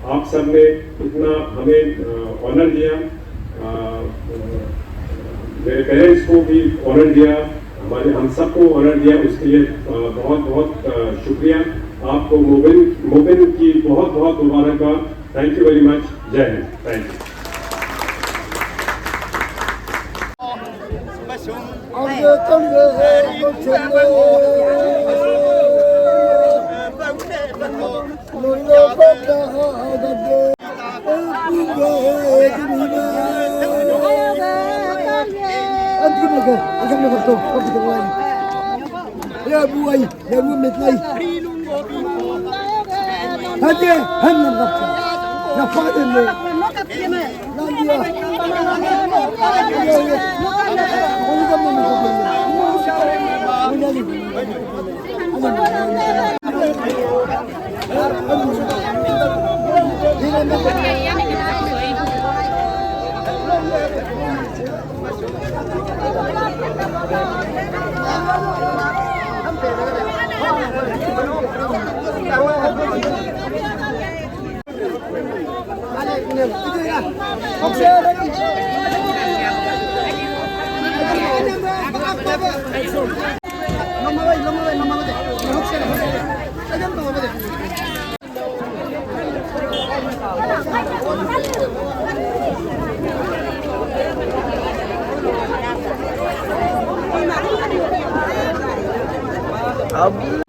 Speaker 7: आप सब ने इतना हमें ऑनर दिया मेरे पेरेंट्स को भी ऑनर दिया, हम सबको ऑनर दिया, उसके लिए बहुत बहुत शुक्रिया। आपको मोबिन की बहुत बहुत मुबारकबाद। Thank you very much. Jai Hind. Thank you.
Speaker 4: Ya buai, ya rumit lagi. Hadi, hem nam kapsa. Ya fadil le. Nanti ya. Onu da mı
Speaker 2: अब